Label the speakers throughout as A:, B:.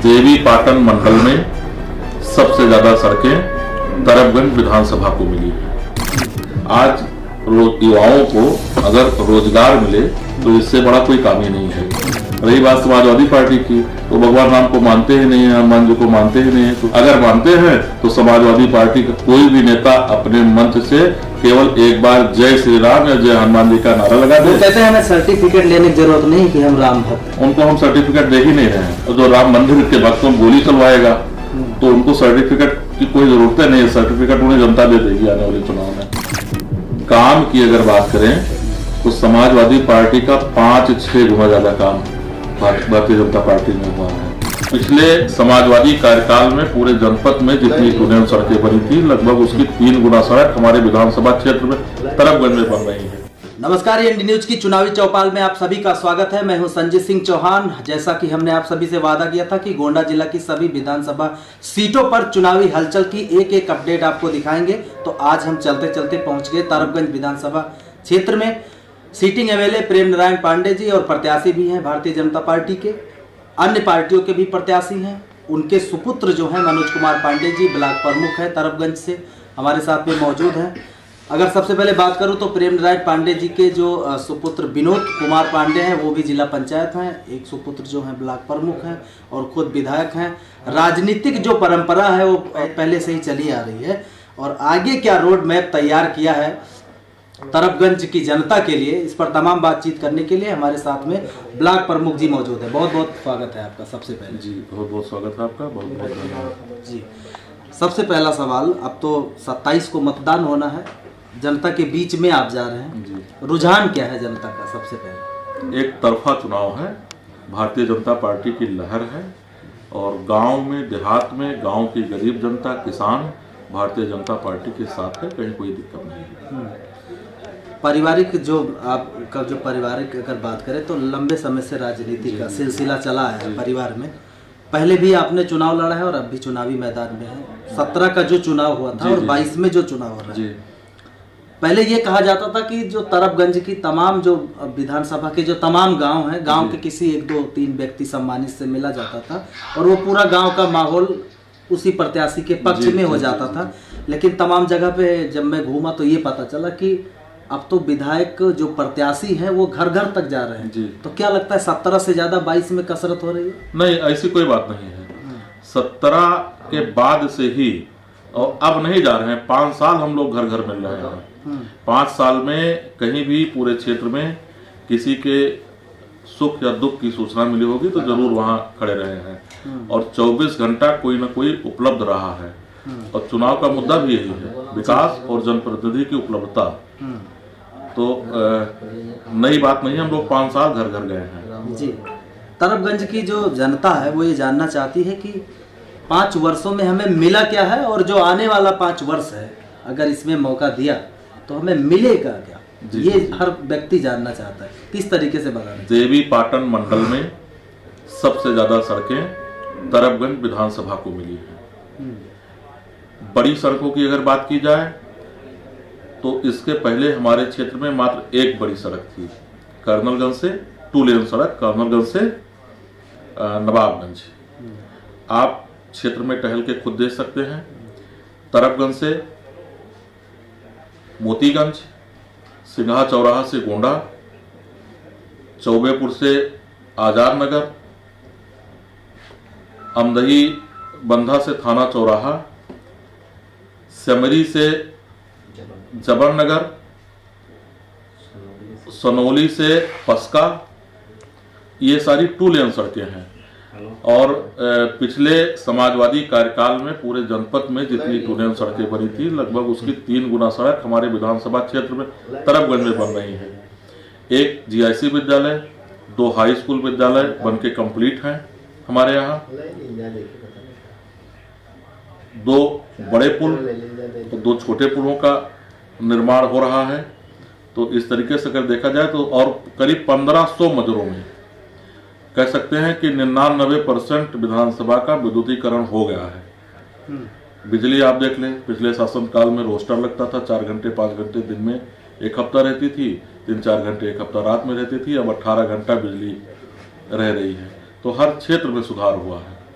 A: देवी पाटन मंडल में सबसे ज्यादा सड़कें तरबगंज विधानसभा को मिली है। आज युवाओं को अगर रोजगार मिले तो इससे बड़ा कोई काम ही नहीं है। रही बात समाजवादी पार्टी की, तो भगवान राम को मानते ही नहीं है, हनुमान जी को मानते ही नहीं है। तो अगर मानते हैं तो समाजवादी पार्टी का कोई भी नेता अपने मंच से केवल एक बार जय श्री राम या जय हनुमान जी का नारा लगा दे।
B: कहते हैं हमें सर्टिफिकेट लेने की जरूरत नहीं कि हम राम भक्त।
A: उनको हम सर्टिफिकेट दे ही नहीं रहे हैं। और जो राम मंदिर के भक्तों को गोली चलवाएगा तो उनको सर्टिफिकेट की कोई जरूरत नहीं है। सर्टिफिकेट उन्हें जनता दे देगी आने वाले चुनाव में। काम की अगर बात करें तो समाजवादी पार्टी का 5-6 गुना ज्यादा काम भारतीय जनता पार्टी में हुआ है। पिछले समाजवादी कार्यकाल में पूरे जनपद में जितनी टूनेन सड़कें बनी थी, लगभग उसकी 3 गुना सड़क हमारे विधानसभा क्षेत्र में तरबगंज में बन रही है।
B: नमस्कार, ये इंडी न्यूज की चुनावी चौपाल में आप सभी का स्वागत है। मैं हूं संजय सिंह चौहान। जैसा कि हमने आप सभी से वादा किया था कि गोंडा जिला की सभी विधानसभा सीटों पर चुनावी हलचल की एक अपडेट आपको दिखाएंगे। तो आज हम चलते चलते पहुंच गए तरबगंज विधानसभा क्षेत्र में। सीटिंग एमएलए प्रेम नारायण पांडे जी और प्रत्याशी भी हैं भारतीय जनता पार्टी के, अन्य पार्टियों के भी प्रत्याशी हैं। उनके सुपुत्र जो हैं मनोज कुमार पांडे जी ब्लॉक प्रमुख हैं तरबगंज से, हमारे साथ में मौजूद हैं। अगर सबसे पहले बात करूं तो प्रेम नारायण पांडे जी के जो सुपुत्र विनोद कुमार पांडे हैं वो भी जिला पंचायत हैं। एक सुपुत्र जो हैं ब्लॉक प्रमुख हैं और खुद विधायक हैं। राजनीतिक जो परंपरा है वो पहले से ही चली आ रही है। और आगे क्या रोड मैप तैयार किया है तरबगंज की जनता के लिए, इस पर तमाम बातचीत करने के लिए हमारे साथ में ब्लॉक प्रमुख जी मौजूद है। बहुत बहुत स्वागत है आपका। सबसे पहले
A: जी बहुत बहुत स्वागत है आपका। बहुत बहुत धन्यवाद
B: जी। सबसे पहला सवाल, अब तो 27 को मतदान होना है, जनता के बीच में आप जा रहे हैं जी। रुझान क्या है जनता का? सबसे पहले
A: एक तरफा चुनाव है, भारतीय जनता पार्टी की लहर है और गांव में देहात में गांव की गरीब जनता किसान भारतीय जनता पार्टी के साथ है। कहीं कोई दिक्कत नहीं है।
B: पारिवारिक जो आपका जो पारिवारिक अगर बात करें तो लंबे समय से राजनीति का सिलसिला चला है परिवार में। पहले भी आपने चुनाव लड़ा है और अब भी चुनावी मैदान में है। 17 का जो चुनाव हुआ था और 22 में जो चुनाव हो रहा है, पहले ये कहा जाता था कि जो तरबगंज की तमाम जो विधानसभा के जो तमाम गांव हैं, गांव के किसी 1-2-3 व्यक्ति सम्मानित से मिला जाता था और वो पूरा गांव का माहौल उसी प्रत्याशी के पक्ष में हो जाता था। लेकिन तमाम जगह पे जब मैं घूमा तो ये पता चला कि अब तो विधायक जो प्रत्याशी हैं वो घर घर तक जा रहे हैं जी। तो क्या लगता है 17 से ज्यादा 22 में कसरत हो रही है? नहीं,
A: ऐसी कोई बात नहीं है। 17 के बाद से ही, और अब नहीं जा रहे हैं। 5 साल हम लोग घर घर मिल रहे हैं। 5 साल में कहीं भी पूरे क्षेत्र में किसी के सुख या दुख की सूचना मिली होगी तो जरूर वहां खड़े रहे हैं और 24 घंटा कोई ना कोई उपलब्ध रहा है। और चुनाव का मुद्दा भी यही है, विकास और जनप्रतिनिधि की उपलब्धता। तो नई बात नहीं, हम लोग 5 साल घर घर गए हैं
B: जी। तरबगंज की जो जनता है वो ये जानना चाहती है कि 5 वर्षों में हमें मिला क्या है और जो आने वाला 5 वर्ष है अगर इसमें मौका दिया तो हमें मिलेगा क्या? ये हर व्यक्ति जानना चाहता है। किस तरीके से बताना?
A: देवी पाटन मंडल में सबसे ज्यादा सड़कें तरबगंज विधानसभा को मिली है। बड़ी सड़कों की अगर बात की जाए तो इसके पहले हमारे क्षेत्र में मात्र एक बड़ी सड़क थी, कर्नलगंज से 2 लेन सड़क, कर्नलगंज से नवाबगंज। आप क्षेत्र में टहल के खुद देख सकते हैं। तरबगंज से मोतीगंज, सिंघा चौराहा से गोंडा, चौबेपुर से आजाद नगर, अमदही बंधा से थाना चौराहा, सेमरी से जबरनगर, सनौली से पस्का, ये सारी 2 लेन सड़कें हैं। और पिछले समाजवादी कार्यकाल में पूरे जनपद में जितनी 2 लेन सड़कें बनी थी, लगभग उसकी 3 गुना सड़क हमारे विधानसभा क्षेत्र में तरबगंज में बन रही है। एक जीआईसी विद्यालय, 2 हाई स्कूल विद्यालय बन के कंप्लीट हैं हमारे यहाँ, 2 बड़े पुल तो 2 छोटे पुलों का निर्माण हो रहा है। तो इस तरीके से अगर देखा जाए तो और करीब 1500 मजरों में कह सकते हैं कि 99% विधानसभा का विद्युतीकरण हो गया है। बिजली आप देख लें, पिछले शासनकाल में रोस्टर लगता था, 4 घंटे 5 घंटे दिन में एक हफ्ता रहती थी, 3-4 घंटे एक हफ्ता रात में रहती थी। अब 18 घंटा बिजली रह रही है। तो हर क्षेत्र में सुधार हुआ है।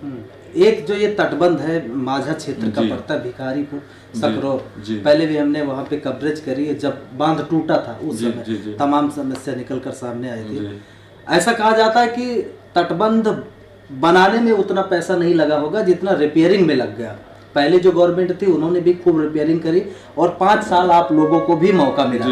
B: एक जो ये तटबंध है माझा क्षेत्र का पड़ता है, भिखारीपुर सकरोर, पहले भी हमने वहाँ पे कवरेज करी है। जब बांध टूटा था उस समय तमाम समस्या निकल कर सामने आई थी। ऐसा कहा जाता है कि तटबंध बनाने में उतना पैसा नहीं लगा होगा जितना रिपेयरिंग में लग गया। पहले जो गवर्नमेंट थी उन्होंने भी खूब रिपेयरिंग करी और 5 साल आप लोगों को भी मौका मिला।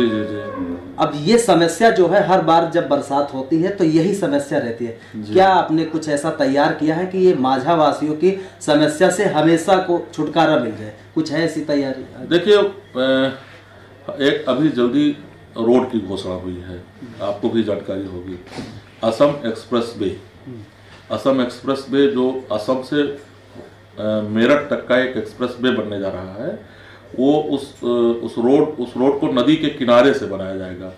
B: अब ये समस्या जो है हर बार जब बरसात होती है तो यही समस्या रहती है। क्या आपने कुछ ऐसा तैयार किया है कि ये माझा वासियों की समस्या से हमेशा को छुटकारा मिल जाए? कुछ है ऐसी तैयारी? देखिए,
A: एक अभी जल्दी रोड की घोषणा हुई है, आपको भी जानकारी होगी, Assam express way. Assam express way जो असम से मेरठ तक का एक एक्सप्रेस वे बनने जा रहा है, वो उस रोड को नदी के किनारे से बनाया जाएगा।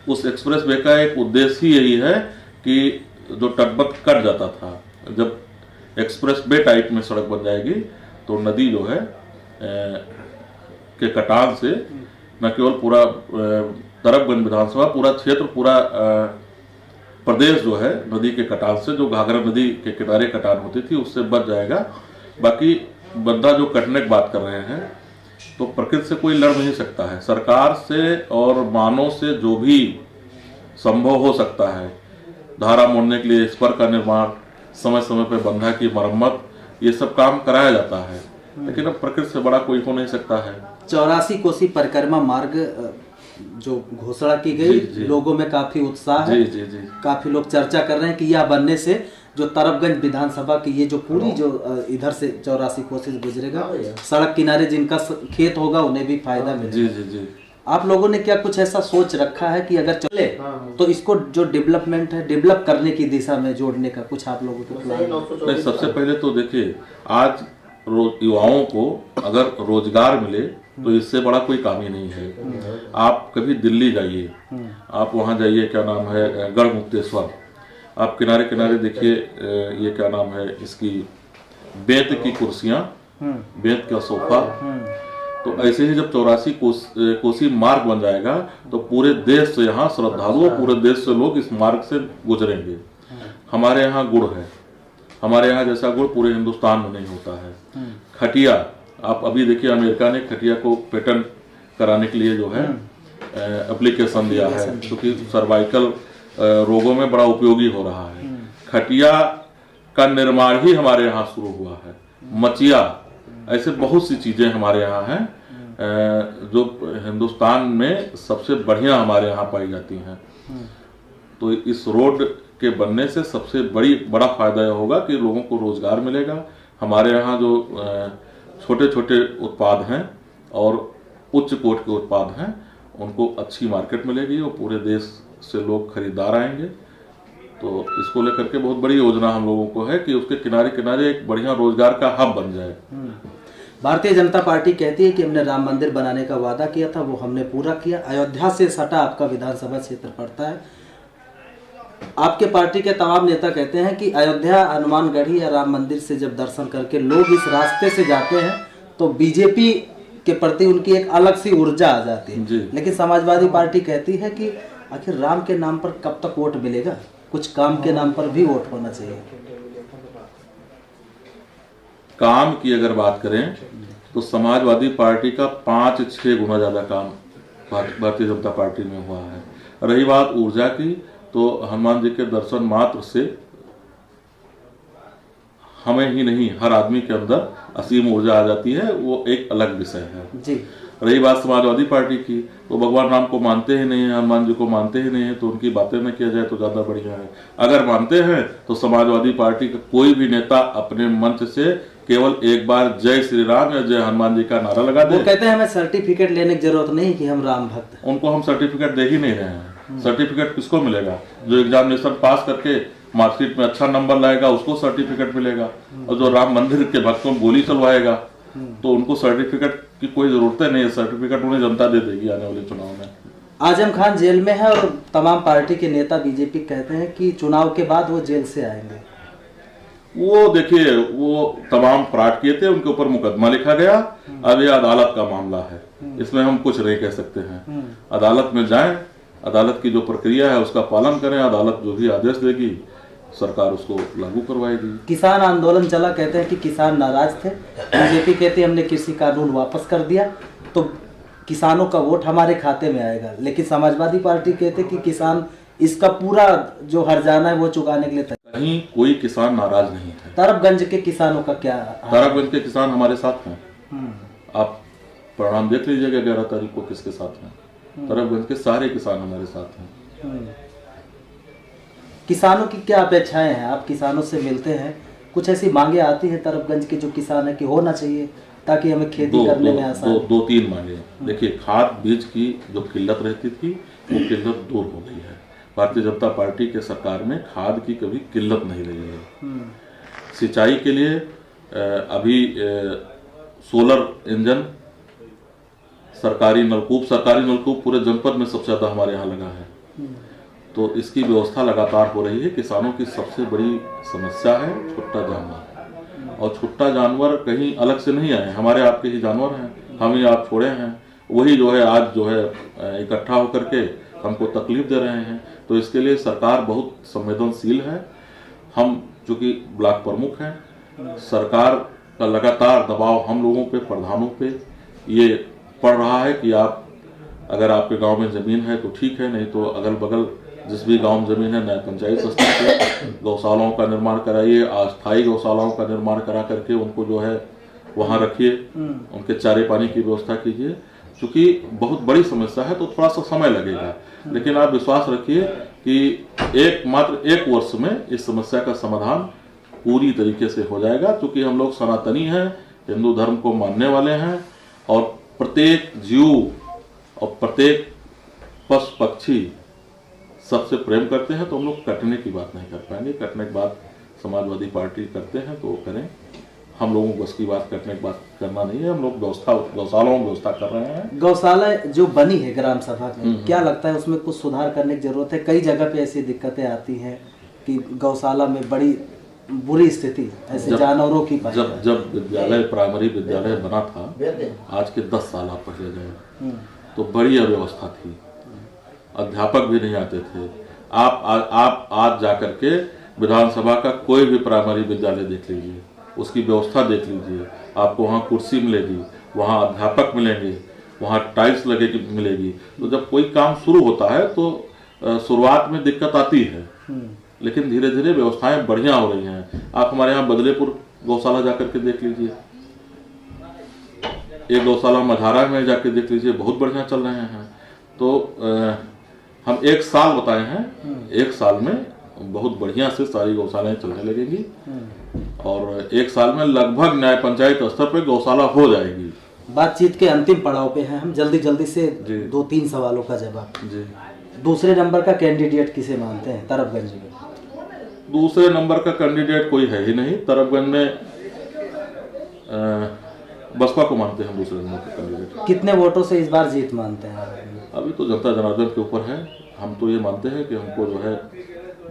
A: उस एक्सप्रेस वे का एक उद्देश्य ही यही है कि जो तटबंध कट जाता था, जब एक्सप्रेस वे टाइप में सड़क बन जाएगी तो नदी जो है के कटान से न केवल पूरा तरफगंज विधानसभा, पूरा क्षेत्र, पूरा प्रदेश जो है नदी के कटान से, जो घाघरा नदी के किनारे कटान होती थी, उससे बच जाएगा। बाकी बंदा जो कटने की बात कर रहे हैं तो प्रकृति से कोई लड़ नहीं सकता है। सरकार से और मानव से जो भी संभव हो सकता है, धारा मोड़ने के लिए स्पर का निर्माण, समय समय पर बंधा की मरम्मत, ये सब काम कराया जाता है, लेकिन अब प्रकृति से बड़ा कोई हो नहीं सकता है।
B: 84 कोसी परिक्रमा मार्ग जो घोषणा की गई, लोगों में काफी उत्साह है। काफी लोग चर्चा कर रहे हैं कि यह बनने से जो तरफगंज विधानसभा की ये जो पूरी जो इधर से 84 कोसी गुजरेगा, सड़क किनारे जिनका खेत होगा उन्हें भी फायदा मिलेगा। आप लोगों ने क्या कुछ ऐसा सोच रखा है कि अगर चले तो इसको जो डेवलपमेंट है, डेवलप करने की दिशा में जोड़ने का कुछ आप लोगों के प्लान?
A: सबसे पहले तो देखिए, आज युवाओं को अगर रोजगार मिले तो इससे बड़ा कोई काम ही नहीं है। आप कभी दिल्ली जाइए, आप वहाँ जाइए, क्या नाम है, गढ़मुक्तेश्वर, आप किनारे किनारे देखिए, ये क्या नाम है इसकी, बेंत की कुर्सियाँ, बेंत का सोफा। तो ऐसे ही जब 84 कोसी मार्ग बन जाएगा तो पूरे देश से यहाँ श्रद्धालु, पूरे देश से लोग इस मार्ग से गुजरेंगे। हमारे यहाँ गुड़ है, हमारे यहाँ जैसा गुड़ पूरे हिंदुस्तान में नहीं होता है। खटिया, आप अभी देखिए, अमेरिका ने खटिया को पेटेंट कराने के लिए जो है एप्लीकेशन दिया है, क्योंकि सर्वाइकल रोगों में बड़ा उपयोगी हो रहा है। खटिया का निर्माण ही हमारे यहाँ शुरू हुआ है। मचिया, ऐसे बहुत सी चीजें हमारे यहाँ हैं जो हिंदुस्तान में सबसे बढ़िया हमारे यहाँ पाई जाती हैं। तो इस रोड के बनने से सबसे बड़ा फायदा यह होगा कि लोगों को रोजगार मिलेगा। हमारे यहाँ जो छोटे छोटे उत्पाद हैं और उच्च कोट के उत्पाद हैं, उनको अच्छी मार्केट मिलेगी और पूरे देश से लोग खरीदार आएंगे। तो इसको लेकर के बहुत बड़ी योजना हम लोगों को है कि उसके किनारे किनारे एक बढ़िया रोजगार का हब बन जाए।
B: भारतीय जनता पार्टी कहती है कि हमने राम मंदिर बनाने का वादा किया था, वो हमने पूरा किया। अयोध्या से सटा आपका विधानसभा क्षेत्र पड़ता है। आपके पार्टी के तमाम नेता कहते हैं कि अयोध्या, हनुमानगढ़ी या राम मंदिर से जब दर्शन करके लोग इस रास्ते से जाते हैं तो बीजेपी के प्रति उनकी एक अलग सी ऊर्जा आ जाती है। लेकिन समाजवादी पार्टी कहती है कि आखिर राम के नाम पर कब तक वोट मिलेगा, कुछ काम के नाम पर भी वोट होना चाहिए।
A: काम की अगर बात करें तो समाजवादी पार्टी का 5-6 गुना ज्यादा काम भारतीय जनता पार्टी में हुआ है। रही बात ऊर्जा की, तो हनुमान जी के दर्शन मात्र से हमें ही नहीं, हर आदमी के अंदर असीम ऊर्जा आ जाती है, वो एक अलग विषय है जी। रही बात समाजवादी पार्टी की, तो भगवान राम को मानते ही नहीं है, हनुमान जी को मानते ही नहीं है, तो उनकी बातें न किया जाए तो ज्यादा बढ़िया है। अगर मानते हैं तो समाजवादी पार्टी का कोई भी नेता अपने मंच से केवल एक बार जय श्री राम या जय हनुमान जी का नारा लगा दे।
B: वो कहते हैं हमें सर्टिफिकेट लेने की जरूरत नहीं कि हम राम भक्त हैं।
A: उनको हम सर्टिफिकेट दे ही नहीं रहे हैं। सर्टिफिकेट किसको मिलेगा? जो एग्जामिनेशन पास करके मार्कशीट में अच्छा नंबर लाएगा उसको सर्टिफिकेट मिलेगा, और जो राम मंदिर के भक्तों को गोली चलवाएगा तो उनको सर्टिफिकेट की कोई जरूरत नहीं है। सर्टिफिकेट उन्हें जनता दे देगी आने वाले चुनाव में।
B: आजम खान जेल में है और तमाम पार्टी के नेता बीजेपी कहते हैं कि चुनाव के बाद वो जेल से आएंगे।
A: वो देखिए, वो तमाम फ्रॉड किए थे, उनके ऊपर मुकदमा लिखा गया। अब ये अदालत का मामला है, इसमें हम कुछ नहीं कह सकते हैं। अदालत में जाएं, अदालत की जो प्रक्रिया है उसका पालन करें, अदालत जो भी आदेश देगी सरकार उसको लागू करवाएगी।
B: किसान आंदोलन चला, कहते हैं कि किसान नाराज थे, बीजेपी कहती है हमने कृषि कानून वापस कर दिया तो किसानों का वोट हमारे खाते में आएगा, लेकिन समाजवादी पार्टी कहते हैं कि किसान इसका पूरा जो हर्जाना है वो चुकाने के लिए तैयार।
A: कहीं कोई किसान नाराज नहीं है।
B: तरबगंज के किसानों का क्या?
A: तरबगंज के किसान हमारे साथ हैं। आप परिणाम देख लीजिएगा 11 तारीख को किसके साथ हैं। तरबगंज के सारे किसान हमारे साथ हैं।
B: किसानों की क्या अपेक्षाएं हैं? आप किसानों से मिलते हैं, कुछ ऐसी मांगे आती हैं तरबगंज के जो किसान है कि होना चाहिए ताकि हमें खेती करने में आसान?
A: दो तीन मांगे। देखिए, खाद बीज की जो किल्लत रहती थी वो किल्लत दूर हो गई है। भारतीय जनता पार्टी के सरकार में खाद की कभी किल्लत नहीं रही है। सिंचाई के लिए अभी सोलर इंजन, सरकारी नलकूप पूरे जनपद में सबसे ज्यादा हमारे यहाँ लगा है। तो इसकी व्यवस्था लगातार हो रही है। किसानों की सबसे बड़ी समस्या है छुट्टा जानवर, और छुट्टा जानवर कहीं अलग से नहीं आए, हमारे आपके ही जानवर हैं, हम ही आप छोड़े हैं, वही जो है आज जो है इकट्ठा होकर के हमको तकलीफ दे रहे हैं। तो इसके लिए सरकार बहुत संवेदनशील है। हम चूँकि ब्लॉक प्रमुख हैं, सरकार का लगातार दबाव हम लोगों पे, प्रधानों पे ये पड़ रहा है कि आप अगर आपके गांव में ज़मीन है तो ठीक है, नहीं तो अगल बगल जिस भी गांव में ज़मीन है नया पंचायत स्तर पे गौशालाओं का निर्माण कराइए, अस्थायी गौशालाओं का निर्माण करा करके उनको जो है वहाँ रखिए, उनके चारे पानी की व्यवस्था कीजिए। चूँकि बहुत बड़ी समस्या है तो थोड़ा सा समय लगेगा, लेकिन आप विश्वास रखिए कि मात्र एक वर्ष में इस समस्या का समाधान पूरी तरीके से हो जाएगा। क्योंकि हम लोग सनातनी हैं, हिंदू धर्म को मानने वाले हैं, और प्रत्येक जीव और प्रत्येक पशु पक्षी सबसे प्रेम करते हैं। तो हम लोग कटने की बात नहीं कर पाएंगे। कटने की बात समाजवादी पार्टी करते हैं तो करें, हम लोगों को बस की बात कटने की बात करना नहीं है। हम लोग गौशालाओं में व्यवस्था कर रहे हैं।
B: गौशाला जो बनी है ग्राम सभा में, क्या लगता है उसमें कुछ सुधार करने की जरूरत है? कई जगह पे ऐसी दिक्कतें आती हैं कि गौशाला में बड़ी बुरी स्थिति ऐसे जानवरों की।
A: जब विद्यालय, प्राइमरी विद्यालय बना था, आज के 10 साल आप पहले गए तो बड़ी अव्यवस्था थी, अध्यापक भी नहीं आते थे। आप आज जाकर के विधानसभा का कोई भी प्राइमरी विद्यालय देख लीजिए, उसकी व्यवस्था देख लीजिए, आपको वहाँ कुर्सी मिलेगी, वहाँ अध्यापक मिलेंगे, वहाँ टाइल्स लगेगी मिलेगी। तो जब कोई काम शुरू होता है तो शुरुआत में दिक्कत आती है, लेकिन धीरे धीरे व्यवस्थाएं बढ़िया हो रही हैं। आप हमारे यहाँ बदलेपुर गौशाला जाकर के देख लीजिए, एक गौशाला मझारा में जाके देख लीजिए, बहुत बढ़िया चल रहे हैं। तो हम 1 साल बताए हैं, 1 साल में बहुत बढ़िया से सारी गौशालाएं चलने लगेंगी, और 1 साल में लगभग न्याय पंचायत स्तर पे गौशाला हो जाएगी।
B: बातचीत के अंतिम पड़ाव पे हैं हम, जल्दी से 2-3 सवालों का जवाब जी। दूसरे नंबर का कैंडिडेट किसे मानते हैं तरबगंज में?
A: दूसरे नंबर का कैंडिडेट कोई है ही नहीं तरबगंज में। बसपा को मानते हैं दूसरे नंबर का कैंडिडेट।
B: कितने वोटों से इस बार जीत मानते हैं?
A: अभी तो जनता जनार्दन के ऊपर है। हम तो ये मानते हैं कि हमको जो है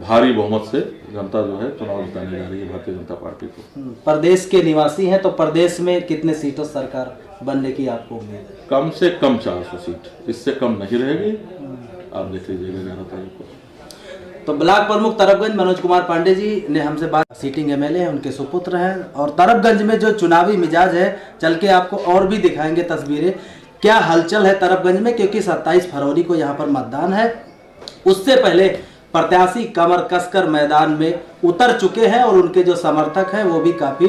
A: भारी बहुमत से जनता जो है चुनाव जिताने जा रही है भारतीय जनता पार्टी को।
B: प्रदेश के निवासी हैं तो प्रदेश में कितने सीटों सरकार बनने की आपको उम्मीद है?
A: कम से कम 400 सीट, इससे कम नहीं रहेगी। आप देख लीजिएगा 11 तारीख को।
B: तो ब्लॉक प्रमुख तरबगंज मनोज कुमार पांडे जी ने हमसे बात, सीटिंग एमएलए हैं, उनके सुपुत्र हैं, और तरबगंज में जो चुनावी मिजाज है चल के आपको और भी दिखाएंगे तस्वीरें, क्या हलचल है तरबगंज में, क्योंकि 27 फरवरी को यहाँ पर मतदान है। उससे पहले प्रत्याशी कमर कसकर मैदान में उतर चुके हैं, और उनके जो समर्थक हैं वो भी काफी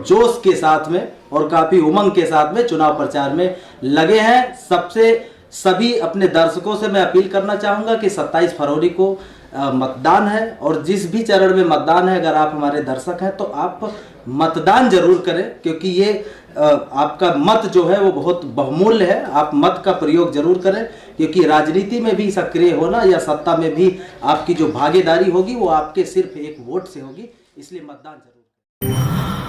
B: जोश के साथ में और काफी उमंग के साथ में चुनाव प्रचार में लगे हैं। सभी अपने दर्शकों से मैं अपील करना चाहूंगा कि 27 फरवरी को मतदान है, और जिस भी चरण में मतदान है, अगर आप हमारे दर्शक हैं तो आप मतदान जरूर करें, क्योंकि ये आपका मत जो है वो बहुत बहुमूल्य है। आप मत का प्रयोग जरूर करें, क्योंकि राजनीति में भी सक्रिय होना या सत्ता में भी आपकी जो भागीदारी होगी वो आपके सिर्फ एक वोट से होगी, इसलिए मतदान जरूर करें।